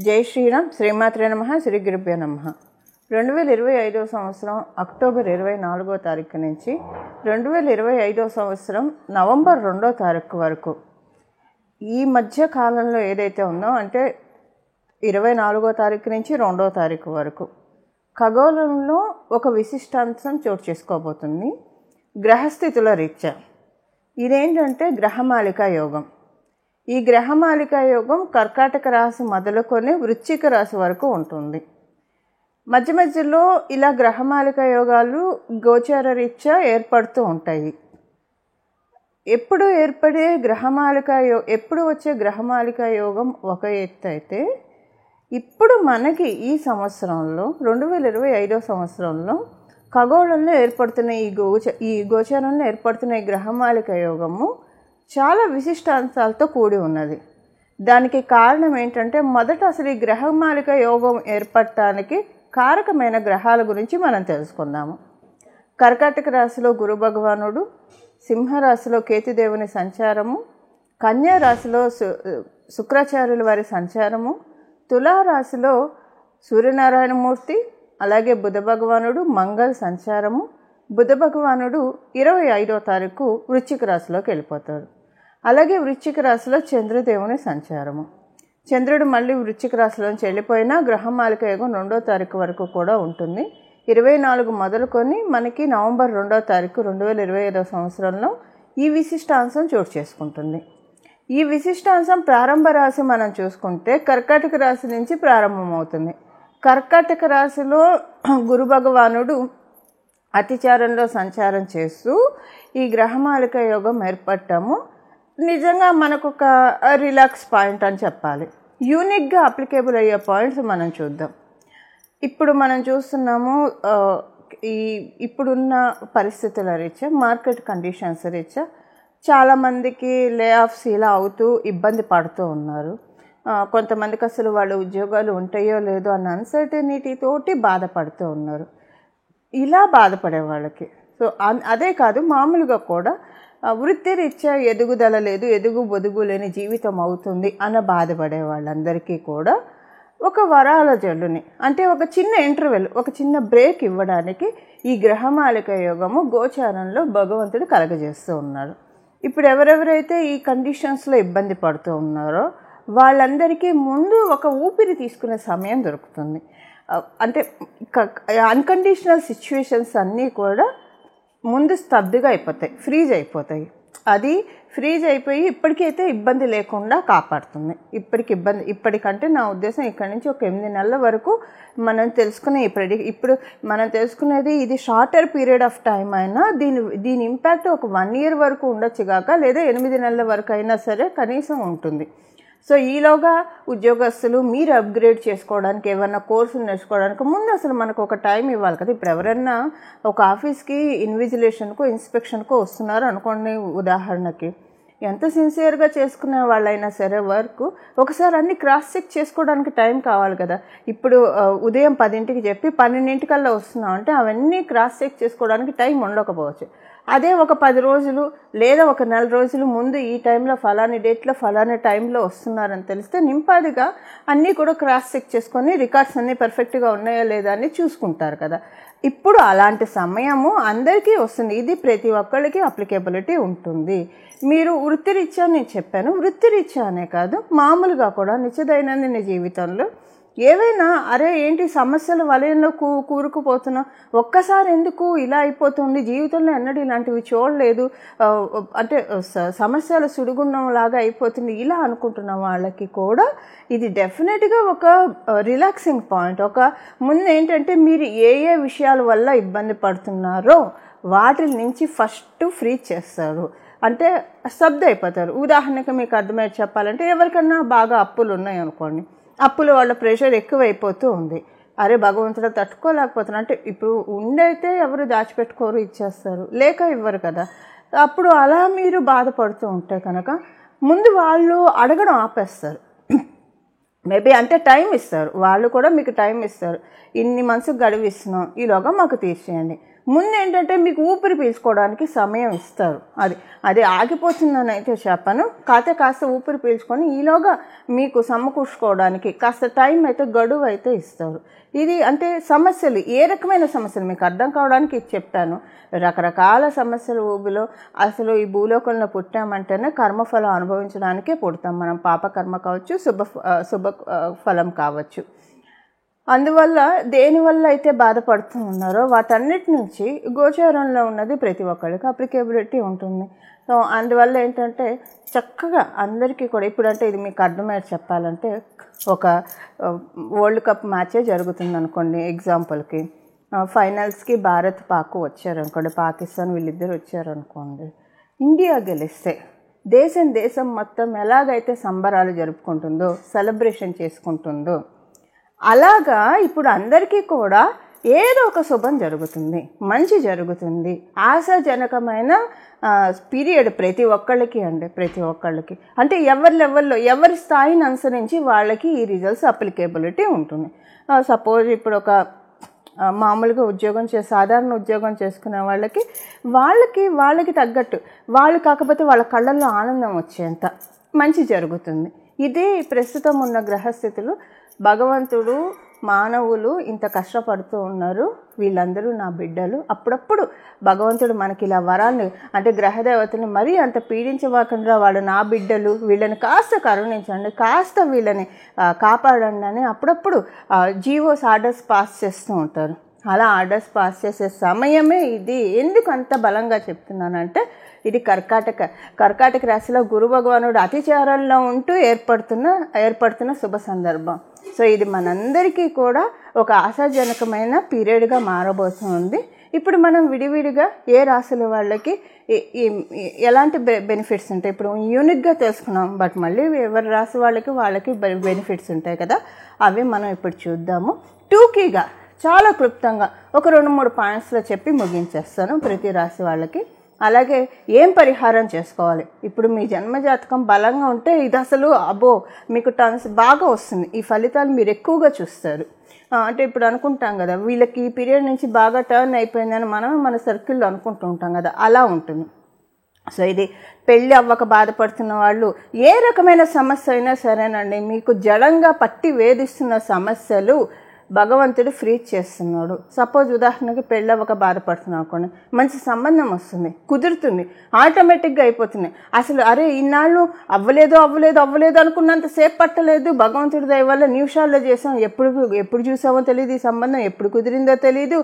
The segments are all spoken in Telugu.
జై శ్రీరామ్. శ్రీమాత్రే నమః. శ్రీ గురుభ్యో నమః. 2025 సంవత్సరం అక్టోబర్ 24వ తారీఖు నుంచి 2025 సంవత్సరం నవంబర్ 2వ తారీఖు వరకు ఈ మధ్య కాలంలో ఏదైతే ఉందో అంటే 24వ తారీఖు నుంచి 2వ తారీఖు వరకు ఖగోళంలో ఒక విశిష్టాంశం చోటు చేసుకోబోతుంది. గ్రహస్థితుల రీత్యా ఇదేంటంటే గ్రహమాలిక యోగం. ఈ గ్రహమాలిక యోగం కర్కాటక రాశి మొదలుకొని వృశ్చిక రాశి వరకు ఉంటుంది. మధ్య మధ్యలో ఇలా గ్రహమాలిక యోగాలు గోచార రీత్యా ఏర్పడుతూ ఉంటాయి. ఎప్పుడు ఏర్పడే ఎప్పుడు వచ్చే గ్రహమాలిక యోగం ఒక ఎత్తు అయితే, ఇప్పుడు మనకి ఈ సంవత్సరంలో 2025 సంవత్సరంలో ఖగోళంలో ఏర్పడుతున్న ఈ గోచారంలో ఏర్పడుతున్న ఈ గ్రహమాలిక యోగము చాలా విశిష్టాంశాలతో కూడి ఉన్నది. దానికి కారణం ఏంటంటే, మొదట అసలు ఈ గ్రహమాలిక యోగం ఏర్పడటానికి కారకమైన గ్రహాల గురించి మనం తెలుసుకుందాము. కర్కాటక రాశిలో గురు భగవానుడు, సింహరాశిలో కేతుదేవుని సంచారము, కన్యా రాశిలో శుక్రాచార్యుల వారి సంచారము, తులారాశిలో సూర్యనారాయణమూర్తి, అలాగే బుధ భగవానుడు, మంగళ సంచారము. బుధ భగవానుడు 25వ తారీఖు వృశ్చిక రాశిలోకి వెళ్ళిపోతాడు. అలాగే వృశ్చిక రాశిలో చంద్రదేవుని సంచారము. చంద్రుడు మళ్ళీ వృశ్చిక రాశిలోంచి వెళ్ళిపోయినా గ్రహమాలిక యోగం 2వ తారీఖు వరకు కూడా ఉంటుంది. 24 మొదలుకొని మనకి నవంబర్ 2వ తారీఖు 2025 సంవత్సరంలో ఈ విశిష్టాంశం చోటు చేసుకుంటుంది. ఈ విశిష్టాంశం ప్రారంభ రాశి మనం చూసుకుంటే కర్కాటక రాశి నుంచి ప్రారంభమవుతుంది. కర్కాటక రాశిలో గురు భగవానుడు అతిచారంలో సంచారం చేస్తూ ఈ గ్రహమాలిక యోగం ఏర్పడటము నిజంగా మనకు ఒక రిలాక్స్ పాయింట్ అని చెప్పాలి. యూనిక్గా అప్లికేబుల్ అయ్యే పాయింట్స్ మనం చూద్దాం. ఇప్పుడు మనం చూస్తున్నాము, ఇప్పుడున్న పరిస్థితుల రీత్యా, మార్కెట్ కండిషన్స్ రీత్యా చాలామందికి లే ఆఫ్స్ ఇలా అవుతూ ఇబ్బంది పడుతూ ఉన్నారు. కొంతమందికి అసలు వాళ్ళ ఉద్యోగాలు ఉంటాయో లేదో అన్న అన్సర్టనిటీ తోటి బాధపడుతూ ఉన్నారు. ఇలా బాధపడే వాళ్ళకి అదే కాదు, మామూలుగా కూడా వృత్తిరీత్యా ఎదుగుదల లేదు, ఎదుగు బొదుగు లేని జీవితం అవుతుంది అన్న బాధపడే వాళ్ళందరికీ కూడా ఒక వరాల జల్లుని, అంటే ఒక చిన్న ఇంటర్వెల్, ఒక చిన్న బ్రేక్ ఇవ్వడానికి ఈ గ్రహమాలిక యోగము గోచారంలో భగవంతుడు కలగజేస్తూ ఉన్నాడు. ఇప్పుడు ఎవరెవరైతే ఈ కండిషన్స్లో ఇబ్బంది పడుతూ ఉన్నారో వాళ్ళందరికీ ముందు ఒక ఊపిరి తీసుకునే సమయం దొరుకుతుంది. అంటే అన్కండిషనల్ సిచ్యువేషన్స్ అన్నీ కూడా ముందు స్తబ్దుగా అయిపోతాయి, ఫ్రీజ్ అయిపోతాయి. అది ఫ్రీజ్ అయిపోయి ఇప్పటికైతే ఇబ్బంది లేకుండా కాపాడుతుంది. ఇప్పటికంటే నా ఉద్దేశం ఇక్కడి నుంచి ఒక 8 నెలల వరకు మనం తెలుసుకునే ఇప్పుడు మనం తెలుసుకునేది ఇది షార్టర్ పీరియడ్ ఆఫ్ టైం అయినా దీని ఇంపాక్ట్ ఒక 1 ఇయర్ వరకు ఉండొచ్చు కాక, లేదా 8 నెలల వరకు అయినా సరే కనీసం ఉంటుంది. సో ఈలోగా ఉద్యోగస్తులు మీరు అప్గ్రేడ్ చేసుకోవడానికి, ఏమన్నా కోర్సులు నేర్చుకోవడానికి ముందు అసలు మనకు ఒక టైం ఇవ్వాలి కదా. ఇప్పుడు ఎవరైనా ఒక ఆఫీస్కి ఇన్విజిలేషన్కో ఇన్స్పెక్షన్కో వస్తున్నారు అనుకోండి, ఉదాహరణకి, ఎంత సిన్సియర్గా చేసుకునే వాళ్ళైనా సరే వర్క్ ఒకసారి అన్ని క్రాస్ చెక్ చేసుకోవడానికి టైం కావాలి కదా. ఇప్పుడు ఉదయం 10ంటికి చెప్పి 12ంటికల్లా వస్తున్నాం అంటే అవన్నీ క్రాస్ చెక్ చేసుకోవడానికి టైం ఉండకపోవచ్చు. అదే ఒక 10 రోజులు లేదా ఒక 4 రోజులు ముందు ఈ టైంలో ఫలాని డేట్లో ఫలాని టైంలో వస్తున్నారని తెలిస్తే నింపాదిగా అన్నీ కూడా క్రాస్ చెక్ చేసుకొని రికార్డ్స్ అన్నీ పర్ఫెక్ట్గా ఉన్నాయా లేదా అని చూసుకుంటారు కదా. ఇప్పుడు అలాంటి సమయము అందరికీ వస్తుంది. ఇది ప్రతి ఒక్కళ్ళకి అప్లికేబిలిటీ ఉంటుంది. మీరు వృత్తిరీత్యా, నేను చెప్పాను, వృత్తిరీత్యా అనే కాదు, మామూలుగా కూడా నిత్య దైనందిన జీవితంలో ఏవైనా ఏంటి సమస్యల వలయంలో కూరుకుపోతున్నా, ఒక్కసారి ఎందుకు ఇలా అయిపోతుంది, జీవితంలో ఎన్నడూ ఇలాంటివి చూడలేదు, అంటే సమస్యల సుడిగుండం లాగా అయిపోతుంది ఇలా అనుకుంటున్న వాళ్ళకి కూడా ఇది డెఫినెట్గా ఒక రిలాక్సింగ్ పాయింట్. ఒక ముందు ఏంటంటే మీరు ఏ విషయాల వల్ల ఇబ్బంది పడుతున్నారో వాటి నుంచి ఫస్ట్ ఫ్రీ చేస్తారు, అంటే స్తబ్దు అయిపోతారు. ఉదాహరణకి మీకు అర్థమయ్యే చెప్పాలంటే, ఎవరికన్నా బాగా అప్పులు ఉన్నాయి అనుకోండి, అప్పుల వాళ్ళ ప్రెషర్ ఎక్కువైపోతూ ఉంది, భగవంతుడు తట్టుకోలేకపోతున్నా అంటే, ఇప్పుడు ఉండైతే ఎవరు దాచిపెట్టుకోరు, ఇచ్చేస్తారు, లేక ఇవ్వరు కదా. అప్పుడు అలా మీరు బాధపడుతూ ఉంటే కనుక ముందు వాళ్ళు అడగడం ఆపేస్తారు. మేబీ అంటే టైం ఇస్తారు, వాళ్ళు కూడా మీకు టైం ఇస్తారు. ఇన్ని మంత్స్ గడువు ఇస్తున్నాం, ఈలోగా మాకు తీర్చేయండి. ముందు ఏంటంటే మీకు ఊపిరి పీల్చుకోవడానికి సమయం ఇస్తారు. అది ఆగిపోతుందని అయితే చెప్పను, కాస్త ఊపిరి పీల్చుకొని ఈలోగా మీకు సమకూర్చుకోవడానికి కాస్త టైం అయితే గడువు అయితే ఇస్తారు. ఇది అంటే సమస్యలు, ఏ రకమైన సమస్యలు మీకు అర్థం కావడానికి ఇది చెప్పాను. రకరకాల సమస్యల ఊబిలో అసలు ఈ భూలోకంలో పుట్టామంటేనే కర్మఫలం అనుభవించడానికే పుడతాం మనం. పాపకర్మ కావచ్చు, శుభ ఫలం కావచ్చు. అందువల్ల దేనివల్ల అయితే బాధపడుతూ ఉన్నారో వాటన్నిటి నుంచి గోచారంలో ఉన్నది ప్రతి ఒక్కరికి అప్లికేబిలిటీ ఉంటుంది. సో అందువల్ల ఏంటంటే చక్కగా అందరికీ కూడా ఇప్పుడంటే ఇది మీకు అర్థమయ్యేది చెప్పాలంటే, ఒక వరల్డ్ కప్ మ్యాచే జరుగుతుంది అనుకోండి. ఎగ్జాంపుల్కి ఫైనల్స్కి భారత్ పాక్ వచ్చారనుకోండి, పాకిస్తాన్ వీళ్ళిద్దరు వచ్చారనుకోండి. ఇండియా గెలిస్తే దేశం మొత్తం ఎలాగైతే సంబరాలు జరుపుకుంటుందో, సెలబ్రేషన్ చేసుకుంటుందో, అలాగా ఇప్పుడు అందరికీ కూడా ఏదో ఒక శుభం జరుగుతుంది, మంచి జరుగుతుంది. ఆశాజనకమైన పీరియడ్ ప్రతి ఒక్కళ్ళకి అంటే ఎవరి లెవెల్లో ఎవరి స్థాయిని అనుసరించి వాళ్ళకి ఈ రిజల్ట్స్ అప్లికేబిలిటీ ఉంటుంది. సపోజ్ ఇప్పుడు ఒక మామూలుగా సాధారణ ఉద్యోగం చేసుకునే వాళ్ళకి తగ్గట్టు వాళ్ళు కాకపోతే వాళ్ళ కళ్ళల్లో ఆనందం వచ్చేంత మంచి జరుగుతుంది. ఇదే ప్రస్తుతం ఉన్న గ్రహస్థితులు. భగవంతుడు మానవులు ఇంత కష్టపడుతూ ఉన్నారు, వీళ్ళందరూ నా బిడ్డలు. అప్పుడప్పుడు భగవంతుడు మనకి ఇలా వరాన్ని అంటే గ్రహదేవతని మరీ అంత పీడించవాకుండా వాళ్ళు నా బిడ్డలు, వీళ్ళని కాస్త కరుణించండి, కాస్త వీళ్ళని కాపాడండి అని అప్పుడప్పుడు ఆర్డర్స్ పాస్ చేస్తూ ఉంటారు. అలా ఆర్డర్స్ పాస్ చేసే సమయమే ఇది. ఎందుకు అంత బలంగా చెప్తున్నానంటే, ఇది కర్కాటక రాశిలో గురు భగవానుడు అతిచారంలో ఉంటూ ఏర్పడుతున్న శుభ సందర్భం. సో ఇది మనందరికీ కూడా ఒక ఆశాజనకమైన పీరియడ్గా మారబోతుంది. ఇప్పుడు మనం విడివిడిగా ఏ రాశుల వాళ్ళకి ఎలాంటి బెనిఫిట్స్ ఉంటాయి ఇప్పుడు యూనిక్గా తెలుసుకున్నాం. బట్ మళ్ళీ ఎవరి రాశి వాళ్ళకి బెనిఫిట్స్ ఉంటాయి కదా, అవి మనం ఇప్పుడు చూద్దాము. టూకీగా చాలా క్లుప్తంగా ఒక 2-3 పాయింట్స్లో చెప్పి ముగించేస్తాను ప్రతి రాశి వాళ్ళకి. అలాగే ఏం పరిహారం చేసుకోవాలి. ఇప్పుడు మీ జన్మజాతకం బలంగా ఉంటే ఇది అసలు మీకు టర్న్స్ బాగా వస్తుంది, ఈ ఫలితాలు మీరు ఎక్కువగా చూస్తారు. అంటే ఇప్పుడు అనుకుంటాం కదా, వీళ్ళకి ఈ పీరియడ్ నుంచి బాగా టర్న్ అయిపోయిందని మన సర్కిల్లో అనుకుంటూ ఉంటాం కదా, అలా ఉంటుంది. సో ఇది పెళ్ళి అవ్వక బాధపడుతున్న వాళ్ళు, ఏ రకమైన సమస్య అయినా సరేనండి, మీకు జడంగా పట్టి వేధిస్తున్న సమస్యలు భగవంతుడు ఫ్రీ చేస్తున్నాడు. సపోజ్ ఉదాహరణకి పెళ్ళవ్వక బాధపడుతున్నాం అనుకోండి, మంచి సంబంధం వస్తుంది, కుదురుతుంది, ఆటోమేటిక్గా అయిపోతుంది. అసలు ఇన్నాళ్ళు అవ్వలేదు అనుకున్నంతసేపు పట్టలేదు, భగవంతుడి దయ వల్ల నిమిషాల్లో చేసాం. ఎప్పుడు చూసామో తెలియదు, ఈ సంబంధం ఎప్పుడు కుదిరిందో తెలియదు,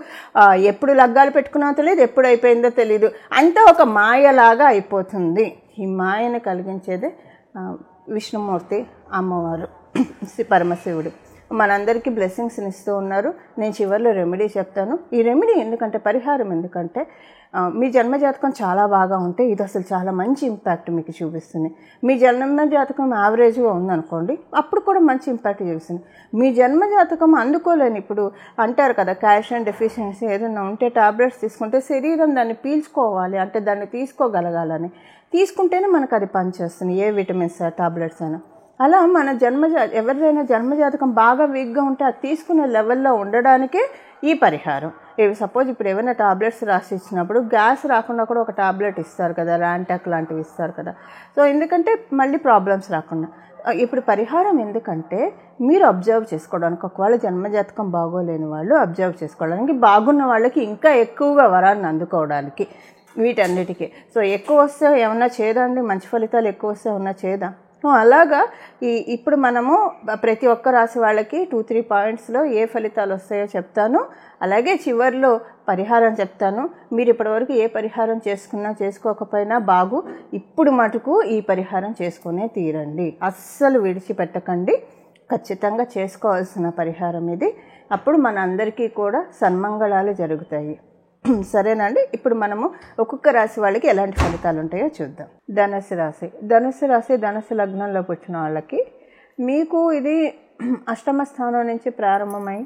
ఎప్పుడు లగ్గాలు పెట్టుకున్నామో తెలియదు, ఎప్పుడు అయిపోయిందో తెలియదు. అంతా ఒక మాయలాగా అయిపోతుంది. ఈ మాయను కలిగించేదే విష్ణుమూర్తి, అమ్మవారు, పరమశివుడు మనందరికీ బ్లెస్సింగ్స్ని ఇస్తూ ఉన్నారు. నేను చివరిలో రెమెడీ చెప్తాను. ఈ రెమెడీ ఎందుకంటే, పరిహారం ఎందుకంటే, మీ జన్మజాతకం చాలా బాగా ఉంటే ఇది అసలు చాలా మంచి ఇంపాక్ట్ మీకు చూపిస్తుంది. మీ జన్మజాతకం యావరేజ్గా ఉందనుకోండి, అప్పుడు కూడా మంచి ఇంపాక్ట్ చూపిస్తుంది. మీ జన్మజాతకం అందుకోలేని, ఇప్పుడు అంటారు కదా కాల్షియం డెఫిషియన్సీ ఏదైనా ఉంటే టాబ్లెట్స్ తీసుకుంటే శరీరం దాన్ని పీల్చుకోవాలి, అంటే దాన్ని తీసుకోగలగాలని, తీసుకుంటేనే మనకు అది పనిచేస్తుంది, ఏ విటమిన్స్ టాబ్లెట్స్ అయినా. అలా మన ఎవరిదైనా జన్మజాతకం బాగా వీక్గా ఉంటే అది తీసుకునే లెవెల్లో ఉండడానికే ఈ పరిహారం. సపోజ్ ఇప్పుడు ఏమైనా టాబ్లెట్స్ రాసి ఇచ్చినప్పుడు గ్యాస్ రాకుండా కూడా ఒక టాబ్లెట్ ఇస్తారు కదా, ర్యాంటాక్ లాంటివి ఇస్తారు కదా. సో ఎందుకంటే మళ్ళీ ప్రాబ్లమ్స్ రాకుండా. ఇప్పుడు పరిహారం ఎందుకంటే మీరు అబ్జర్వ్ చేసుకోవడానికి, ఒకవేళ జన్మజాతకం బాగోలేని వాళ్ళు అబ్జర్వ్ చేసుకోవడానికి, బాగున్న వాళ్ళకి ఇంకా ఎక్కువగా వరాన్ని అందుకోవడానికి, వీటన్నిటికీ. సో ఎక్కువ వస్తే ఏమన్నా చేదండి, మంచి ఫలితాలు ఎక్కువ వస్తే ఏమన్నా చేదా. అలాగా ఇప్పుడు మనము ప్రతి ఒక్క రాశి వాళ్ళకి 2-3 పాయింట్స్లో ఏ ఫలితాలు వస్తాయో చెప్తాను. అలాగే చివరిలో పరిహారం చెప్తాను. మీరు ఇప్పటివరకు ఏ పరిహారం చేసుకోకపోయినా ఇప్పుడు మటుకు ఈ పరిహారం చేసుకునే తీరండి, అస్సలు విడిచిపెట్టకండి. ఖచ్చితంగా చేసుకోవాల్సిన పరిహారం ఇది. అప్పుడు మన అందరికీ కూడా సన్మంగళాలు జరుగుతాయి. సరేనండి. ఇప్పుడు మనము ఒక్కొక్క రాశి వాళ్ళకి ఎలాంటి ఫలితాలు ఉంటాయో చూద్దాం. ధనుసు రాశి ధనుసు లగ్నంలో పుట్టిన వాళ్ళకి మీకు ఇది అష్టమ స్థానం నుంచి ప్రారంభమై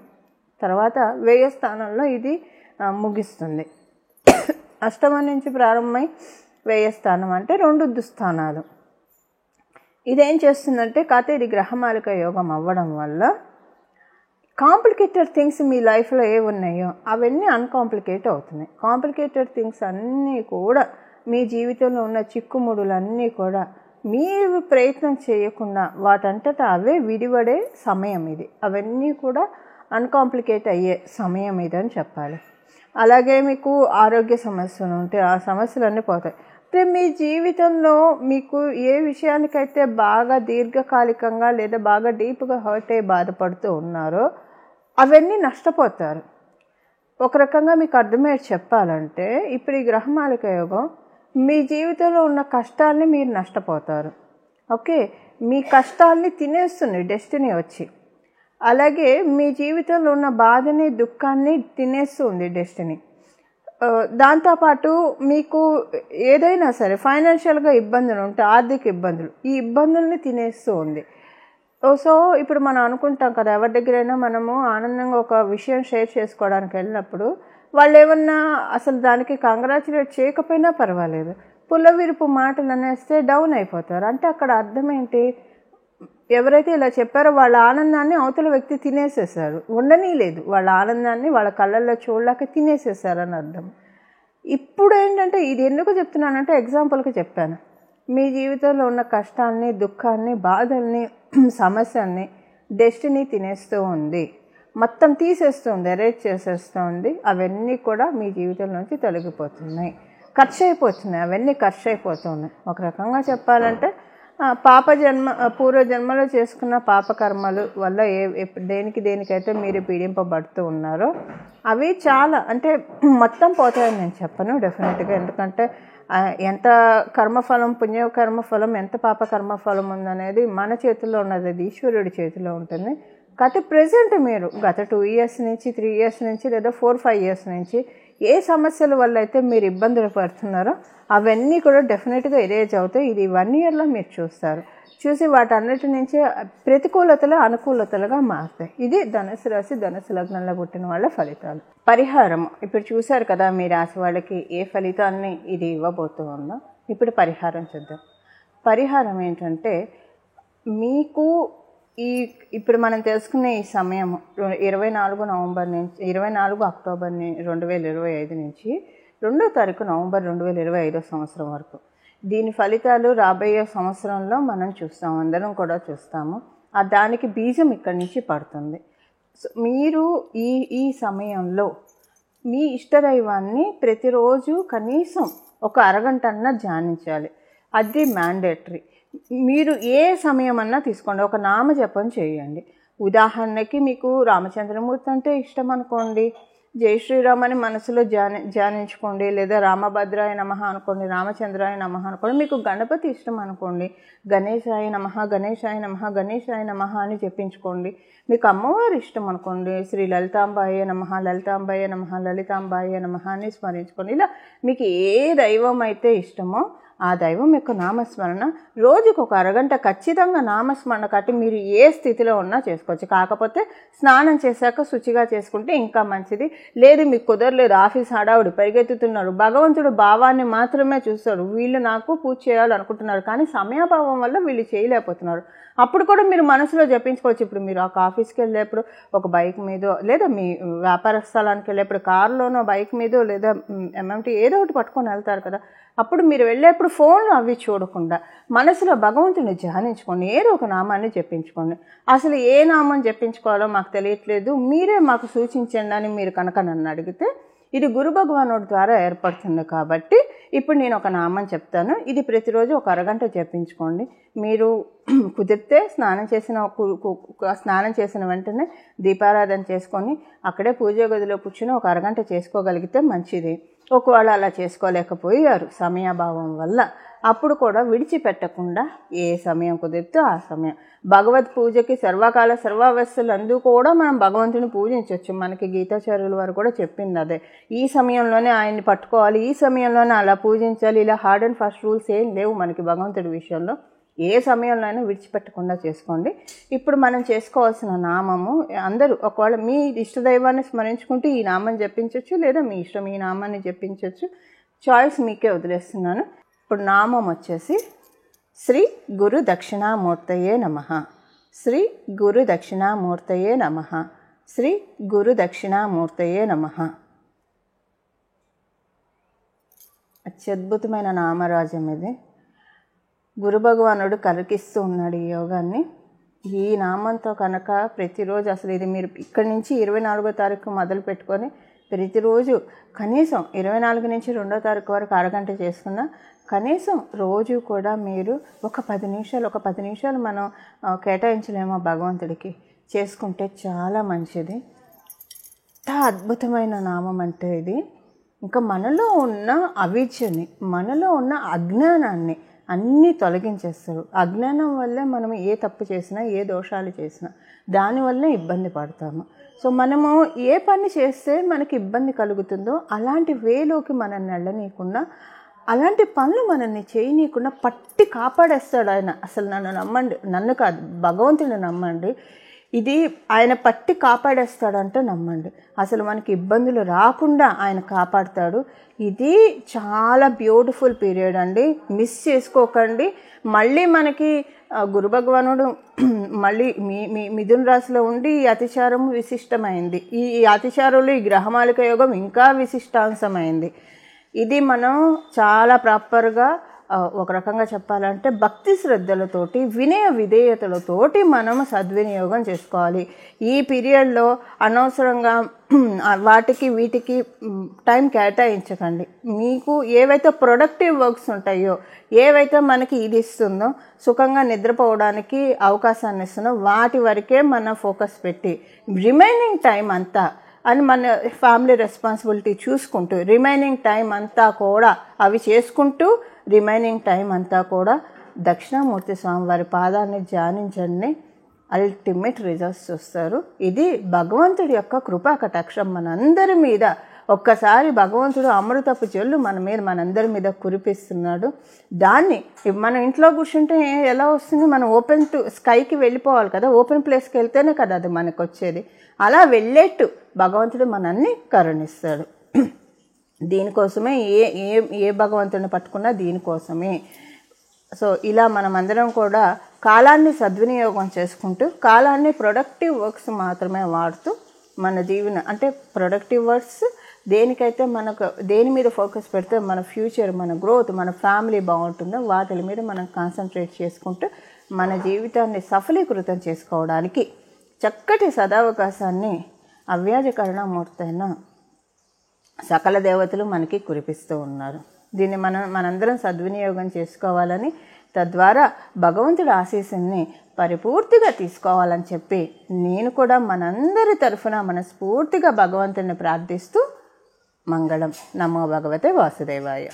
తర్వాత 1000 స్థానంలో ఇది ముగిస్తుంది. అష్టమం నుంచి ప్రారంభమై 1000 స్థానం అంటే 2 దుస్థానాలు. ఇదేం చేస్తుందంటే, కాకపోతే ఇది గ్రహమాలిక యోగం అవ్వడం వల్ల కాంప్లికేటెడ్ థింగ్స్ మీ లైఫ్లో ఏ ఉన్నాయో అవన్నీ అన్కాంప్లికేట్ అవుతున్నాయి. కాంప్లికేటెడ్ థింగ్స్ అన్నీ కూడా మీ జీవితంలో ఉన్న చిక్కుముడులన్నీ కూడా మీరు ప్రయత్నం చేయకుండా వాటంతటా అవే విడిపడే సమయం ఇది. అవన్నీ కూడా అన్కాంప్లికేట్ అయ్యే సమయం ఇది అని చెప్పాలి. అలాగే మీకు ఆరోగ్య సమస్యలు ఉంటే ఆ సమస్యలన్నీ పోతాయి. అంటే మీ జీవితంలో మీకు ఏ విషయానికైతే బాగా దీర్ఘకాలికంగా లేదా బాగా డీప్గా హర్ట్ అయ్యి బాధపడుతూ ఉన్నారో అవన్నీ నష్టపోతారు. ఒక రకంగా మీకు అర్థమయ్యేది చెప్పాలంటే ఇప్పుడు ఈ గ్రహమాలిక యోగం మీ జీవితంలో ఉన్న కష్టాల్ని మీరు నష్టపోతారు. ఓకే, మీ కష్టాల్ని తినేస్తుంది డెస్టినీ వచ్చి. అలాగే మీ జీవితంలో ఉన్న బాధని దుఃఖాన్ని తినేస్తుంది డెస్టినీ. దాంతోపాటు మీకు ఏదైనా సరే ఫైనాన్షియల్గా ఇబ్బందులు ఉంటే ఆర్థిక ఇబ్బందులు, ఈ ఇబ్బందుల్ని తినేస్తూ ఉంది. సో ఇప్పుడు మనం అనుకుంటాం కదా, ఎవరి దగ్గరైనా మనము ఆనందంగా ఒక విషయం షేర్ చేసుకోవడానికి వెళ్ళినప్పుడు వాళ్ళు ఏమన్నా అసలు దానికి కంగ్రాచులేట్ చేయకపోయినా పర్వాలేదు, పుల్లవిరుపు మాటలు అనేస్తే డౌన్ అయిపోతారు. అంటే అక్కడ అర్థం ఏంటి, ఎవరైతే ఇలా చెప్పారో వాళ్ళ ఆనందాన్ని అవతల వ్యక్తి తినేసేసారు, ఉండనీ లేదు. వాళ్ళ ఆనందాన్ని వాళ్ళ కళ్ళల్లో చూడలేక తినేసేసారని అర్థం. ఇప్పుడు ఏంటంటే ఇది ఎందుకు చెప్తున్నానంటే ఎగ్జాంపుల్కి చెప్పాను. మీ జీవితంలో ఉన్న కష్టాన్ని, దుఃఖాన్ని, బాధల్ని, సమస్యల్ని డెస్టినీ తినేస్తూ ఉంది, మొత్తం తీసేస్తుంది, ఎరేజ్ చేసేస్తుంది. అవన్నీ కూడా మీ జీవితంలోంచి తొలగిపోతున్నాయి, ఖర్చు అయిపోతున్నాయి. అవన్నీ ఖర్చు అయిపోతున్నాయి. ఒక రకంగా చెప్పాలంటే పూర్వజన్మలో చేసుకున్న పాపకర్మలు వల్ల దేనికైతే మీరు పీడింపబడుతూ ఉన్నారో అవి చాలా అంటే మొత్తం పోతాయని నేను చెప్పను డెఫినెట్గా. ఎందుకంటే ఎంత కర్మఫలం, పుణ్యకర్మఫలం, ఎంత పాపకర్మఫలం ఉందనేది మన చేతుల్లో ఉన్నది, అది ఈశ్వరుడి చేతిలో ఉంటుంది. కాకపోతే ప్రజెంట్ మీరు గత 2 years నుంచి, 3 years నుంచి లేదా 4-5 years నుంచి ఏ సమస్యల వల్ల అయితే మీరు ఇబ్బందులు పడుతున్నారో అవన్నీ కూడా డెఫినెట్గా ఎరేజ్ అవుతాయి. ఇది 1 yearలో మీరు చూసి వాటన్నిటి నుంచి ప్రతికూలతలు అనుకూలతలుగా మారుతాయి. ఇది ధనుసు రాశి, ధనుసు లగ్నంలో పుట్టిన వాళ్ళ ఫలితాలు. పరిహారం ఇప్పుడు చూశారు కదా, మీ రాశి వాళ్ళకి ఏ ఫలితాన్ని ఇది ఇవ్వబోతూ ఉందో. ఇప్పుడు పరిహారం చూద్దాం. పరిహారం ఏంటంటే మీకు ఇప్పుడు మనం తెలుసుకునే ఈ సమయం 24 నవంబర్ నుంచి 24 అక్టోబర్ 2025 నుంచి 2వ తారీఖు నవంబర్ 2025 సంవత్సరం వరకు దీని ఫలితాలు రాబోయే సంవత్సరంలో మనం చూస్తాం, అందరం కూడా చూస్తాము. దానికి బీజం ఇక్కడి నుంచి పడుతుంది. మీరు ఈ సమయంలో మీ ఇష్టదైవాన్ని ప్రతిరోజు కనీసం ఒక అరగంటన్నా ధ్యానించాలి. అది మ్యాండేటరీ. మీరు ఏ సమయం అన్నా తీసుకోండి, ఒక నామజపం చేయండి. ఉదాహరణకి మీకు రామచంద్రమూర్తి అంటే ఇష్టం అనుకోండి, జై శ్రీరామ్ అని మనసులో ధ్యానించుకోండి. లేదా రామభద్రాయ నమః అనుకోండి, రామచంద్రాయ నమః అనుకోండి. మీకు గణపతి ఇష్టం అనుకోండి, గణేశాయ నమః, గణేశాయ నమః, గణేశాయ నమః అని చెప్పించుకోండి. మీకు అమ్మవారు ఇష్టం అనుకోండి, శ్రీ లలితాంబాయ నమః, లలితాంబాయ నమః, లలితాంబాయ నమః అని స్మరించుకోండి. ఇలా మీకు ఏ దైవం అయితే ఇష్టమో ఆ దైవం యొక్క నామస్మరణ రోజుకు ఒక అరగంట ఖచ్చితంగా నామస్మరణ కట్టి మీరు ఏ స్థితిలో ఉన్నా చేసుకోవచ్చు. కాకపోతే స్నానం చేశాక శుచిగా చేసుకుంటే ఇంకా మంచిది. లేదు మీకు కుదరలేదు, ఆఫీస్ హడావుడి పరిగెత్తుతున్నారు, భగవంతుడు భావాన్ని మాత్రమే చూస్తారు, వీళ్ళు నాకు పూజ చేయాలనుకుంటున్నారు కానీ సమయాభావం వల్ల వీళ్ళు చేయలేకపోతున్నారు, అప్పుడు కూడా మీరు మనసులో జపించుకోవచ్చు. ఇప్పుడు మీరు ఒక ఆఫీస్కి వెళ్ళేప్పుడు ఒక బైక్ మీదో లేదా మీ వ్యాపార స్థలానికి వెళ్ళేప్పుడు కారులోనో బైక్ మీదో లేదా ఎంఎంటీ ఏదో ఒకటి పట్టుకొని వెళ్తారు కదా, అప్పుడు మీరు వెళ్ళేప్పుడు ఫోన్లో అవి చూడకుండా మనసులో భగవంతుని ధ్యానించుకోండి, ఏదో ఒక నామాన్ని జపించుకోండి. అసలు ఏ నామం జపించుకోవాలో మాకు తెలియట్లేదు, మీరే మాకు సూచించండి అని మీరు కనుక నన్ను అడిగితే ఇది గురు భగవానుడి ద్వారా ఏర్పడుతుంది. కాబట్టి ఇప్పుడు నేను ఒక నామం చెప్తాను, ఇది ప్రతిరోజు ఒక అరగంట జపించుకోండి. మీరు కుదిరితే స్నానం చేసిన వెంటనే దీపారాధన చేసుకొని అక్కడే పూజ గదిలో కూర్చుని ఒక అరగంట చేసుకోగలిగితే మంచిది. ఒకవేళ అలా చేసుకోలేకపోయారు సమయాభావం వల్ల, అప్పుడు కూడా విడిచిపెట్టకుండా ఏ సమయం కుదిరితే ఆ సమయం భగవద్ పూజకి సర్వకాల సర్వావస్థలు అందు కూడా మనం భగవంతుని పూజించవచ్చు. మనకి గీతాచార్యుల వారు కూడా చెప్పింది అదే, ఈ సమయంలోనే ఆయన్ని పట్టుకోవాలి, ఈ సమయంలోనే అలా పూజించాలి. ఇలా హార్డ్ అండ్ ఫాస్ట్ రూల్స్ ఏం లేవు మనకి భగవంతుడి విషయంలో. ఏ సమయంలో అయినా విడిచిపెట్టకుండా చేసుకోండి. ఇప్పుడు మనం చేసుకోవాల్సిన నామము అందరూ ఒకవేళ మీ ఇష్టదైవాన్ని స్మరించుకుంటూ ఈ నామం జపించవచ్చు, లేదా మీ ఇష్టం ఈ నామాన్ని జపించవచ్చు. చాయిస్ మీకే వదిలేస్తున్నాను. ఇప్పుడు నామం వచ్చేసి శ్రీ గురు దక్షిణామూర్తయే నమః, శ్రీ గురు దక్షిణామూర్తయే నమః, శ్రీ గురు దక్షిణామూర్తయే నమః. అత్యద్భుతమైన నామరాజం ఇది. గురు భగవానుడు కలిగిస్తూ ఉన్నాడు ఈ యోగాన్ని. ఈ నామంతో కనుక ప్రతిరోజు అసలు ఇది మీరు ఇక్కడి నుంచి 24వ తారీఖు మొదలు పెట్టుకొని ప్రతిరోజు కనీసం 24 నుంచి 2వ తారీఖు వరకు అరగంట చేసుకున్న కనీసం రోజు కూడా మీరు ఒక 10 నిమిషాలు మనం కేటాయించలేమో భగవంతుడికి, చేసుకుంటే చాలా మంచిది. ఎంత అద్భుతమైన నామం అంటే ఇది. ఇంకా మనలో ఉన్న అవిద్యని, మనలో ఉన్న అజ్ఞానాన్ని అన్నీ తొలగించేస్తారు. అజ్ఞానం వల్లే మనం ఏ తప్పు చేసినా, ఏ దోషాలు చేసినా దానివల్లే ఇబ్బంది పడతాము. సో మనము ఏ పని చేస్తే మనకి ఇబ్బంది కలుగుతుందో అలాంటి వేలోకి మనల్ని వెళ్ళనీయకుండా, అలాంటి పనులు మనల్ని చేయనీయకుండా పట్టి కాపాడేస్తాడు ఆయన. అసలు నన్ను నమ్మండి, నన్ను కాదు భగవంతుడిని నమ్మండి, ఇది ఆయన పట్టి కాపాడేస్తాడంటే నమ్మండి. అసలు మనకి ఇబ్బందులు రాకుండా ఆయన కాపాడుతాడు. ఇది చాలా బ్యూటిఫుల్ పీరియడ్ అండి, మిస్ చేసుకోకండి. మళ్ళీ మనకి గురు భగవానుడు మళ్ళీ మిథున రాశిలో ఉండి ఈ అతిచారం విశిష్టమైంది. ఈ అతిచారంలో ఈ గ్రహమాలిక యోగం ఇంకా విశిష్టాంశమైంది. ఇది మనం చాలా ప్రాపర్గా ఒక రకంగా చెప్పాలంటే భక్తి శ్రద్ధలతోటి, వినయ విధేయతలతోటి మనం సద్వినియోగం చేసుకోవాలి. ఈ పీరియడ్లో అనవసరంగా వాటికి వీటికి టైం కేటాయించకండి. మీకు ఏవైతే ప్రొడక్టివ్ వర్క్స్ ఉంటాయో, ఏవైతే మనకి ఇది ఇస్తుందో, సుఖంగా నిద్రపోవడానికి అవకాశాన్ని ఇస్తుందో వాటి వరకే మన ఫోకస్ పెట్టి రిమైనింగ్ టైం అంతా అని మన ఫ్యామిలీ రెస్పాన్సిబిలిటీ చూసుకుంటూ రిమైనింగ్ టైం అంతా కూడా అవి చేసుకుంటూ రిమైనింగ్ టైం అంతా కూడా దక్షిణామూర్తి స్వామి వారి పాదాన్ని ధ్యానించండి. అల్టిమేట్ రిజల్ట్స్ చూస్తారు. ఇది భగవంతుడి యొక్క కృపా కటాక్షం మనందరి మీద. ఒక్కసారి భగవంతుడు అమృతపు జల్లు మన మీద, మనందరి మీద కురిపిస్తున్నాడు. దాన్ని మనం ఇంట్లో కూర్చుంటే ఎలా వస్తుంది? మనం ఓపెన్ టు స్కైకి వెళ్ళిపోవాలి కదా, ఓపెన్ ప్లేస్కి వెళ్తేనే కదా అది మనకు వచ్చేది. అలా వెళ్ళేట్టు భగవంతుడు మనల్ని కరుణిస్తాడు. దీనికోసమే ఏ భగవంతుడిని పట్టుకున్నా దీనికోసమే. సో ఇలా మనమందరం కూడా కాలాన్ని సద్వినియోగం చేసుకుంటూ, కాలాన్ని ప్రొడక్టివ్ వర్క్స్ మాత్రమే వాడుతూ మన జీవన అంటే ప్రొడక్టివ్ వర్క్స్ దేనికైతే మనకు దేని మీద ఫోకస్ పెడితే మన ఫ్యూచర్, మన గ్రోత్, మన ఫ్యామిలీ బాగుంటుందో వాటి మీద మనం కాన్సన్ట్రేట్ చేసుకుంటూ మన జీవితాన్ని సఫలీకృతం చేసుకోవడానికి చక్కటి సదావకాశాన్ని అవ్యాజ కరుణామూర్తి అయిన సకల దేవతలు మనకి కురిపిస్తూ ఉన్నారు. దీన్ని మనందరం సద్వినియోగం చేసుకోవాలని, తద్వారా భగవంతుడి ఆశీస్సుల్ని పరిపూర్తిగా తీసుకోవాలని చెప్పి నేను కూడా మనందరి తరఫున మనస్ఫూర్తిగా భగవంతుడిని ప్రార్థిస్తూ మంగళం. నమో భగవతే వాసుదేవాయ.